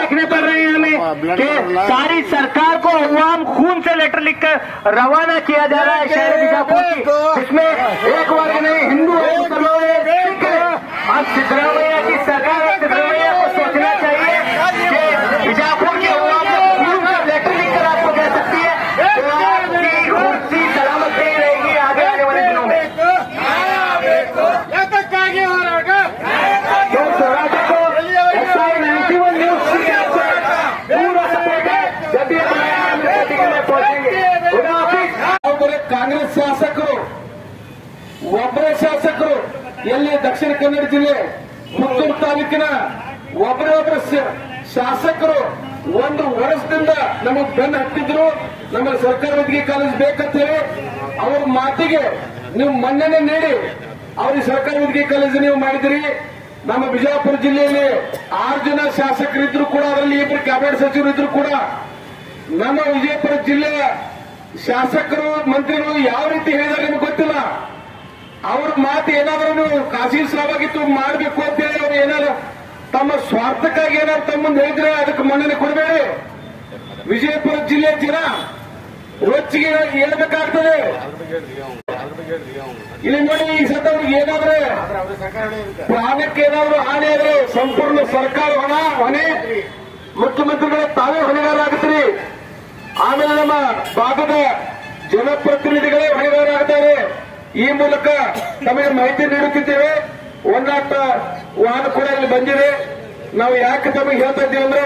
देखने पड़ रहे हैं हमें कि सारी सरकार को अवाम खून से लेटर लिखकर रवाना किया जा रहा है शहर बीजापुर की, जिसमें एक वर्ग नहीं, हिंदू है, मुसलमान है, सिख है। अब सिद्धरामैया की सरकार है, सिद्धरामैया को सोचना चाहिए कि बीजापुर के अवाम को खून से लेटर लिखकर आपको कह सकती है आपकी कुर्सी सलामत नहीं रहेगी आगे आने वाले दिनों में। ಕಾಂಗ್ರೆಸ್ ಶಾಸಕರು ಒಬ್ಬರೇ ಶಾಸಕರು ಎಲ್ಲಿ ದಕ್ಷಿಣ ಕನ್ನಡ ಜಿಲ್ಲೆ ಪುತ್ತೂರು ತಾಲೂಕಿನ ಒಬ್ಬರೇ ಶಾಸಕರು ಒಂದು ವರ್ಷದಿಂದ ನಮಗೆ ಬೆನ್ನು ಹತ್ತಿದ್ರು. ನಮಗೆ ಸರ್ಕಾರ ವೈದ್ಯಕೀಯ ಕಾಲೇಜ್ ಬೇಕಂತ ಹೇಳಿ ಅವ್ರ ಮಾತಿಗೆ ನೀವು ಮನ್ನಣೆ ನೀಡಿ ಅವ್ರಿಗೆ ಸರ್ಕಾರ ವೈದ್ಯಕೀಯ ಕಾಲೇಜ್ ನೀವು ಮಾಡಿದ್ರಿ. ನಮ್ಮ ಬಿಜಾಪುರ ಜಿಲ್ಲೆಯಲ್ಲಿ 6 ಜನ ಶಾಸಕರಿದ್ರು ಕೂಡ, ಅದರಲ್ಲಿ 2 ಕ್ಯಾಬಿನೆಟ್ ಸಚಿವರು ಇದ್ರು ಕೂಡ ನಮ್ಮ ವಿಜಯಪುರ ಜಿಲ್ಲೆಯ ಶಾಸಕರು ಮಂತ್ರಿಗಳು ಯಾವ ರೀತಿ ಹೇಳಿದಾರೆ ನಿಮ್ಗೆ ಗೊತ್ತಿಲ್ಲ. ಅವ್ರ ಮಾತು ಏನಾದ್ರೂ ನೀವು ಕಾಶೀಶ್ರಾವಾಗಿತ್ತು ಮಾಡಬೇಕು ಅಂತ ಹೇಳಿ ಅವ್ರು ಏನಾದ್ರು ತಮ್ಮ ಸ್ವಾರ್ಥಕ್ಕಾಗಿ ಏನಾದ್ರು ತಮ್ಮ ಮುಂದೆ ಹೇಳಿದ್ರೆ ಅದಕ್ಕೆ ಮನ್ನಣೆ ಕೊಡಬೇಡಿ. ವಿಜಯಪುರ ಜಿಲ್ಲೆ ಜನ ರೊಚ್ಚಿಗೆ ಹೇಳ್ಬೇಕಾಗ್ತದೆ. ಇಲ್ಲಿ ನೋಡಿ, ಈ ಸತ ಅವ್ರಿಗೆ ಏನಾದ್ರೆ ಪ್ರಾಣಕ್ಕೆ ಏನಾದ್ರು ಹಾನಿ ಆದ್ರೆ ಸಂಪೂರ್ಣ ಸರ್ಕಾರ ಹೊಣೆ, ಮುಖ್ಯಮಂತ್ರಿಗಳ ತಾವೇ ಹೊಣೆಗಾರಾಗುತ್ತೀರಿ. ಆಮೇಲೆ ನಮ್ಮ ಭಾಗದ ಜನಪ್ರತಿನಿಧಿಗಳೇ ಹೊಣೆಗಾರಾಗ್ತಾರೆ. ಈ ಮೂಲಕ ನಮಗೆ ಮಾಹಿತಿ ನೀಡುತ್ತಿದ್ದೇವೆ. ಒನ್ನಾಟ ವಾಹನ ಕೂಡ ಇಲ್ಲಿ ಬಂದಿದೆ. ನಾವು ಯಾಕೆ ತಮಗೆ ಹೇಳ್ತಾ ಇದ್ದೀವಿ ಅಂದ್ರೆ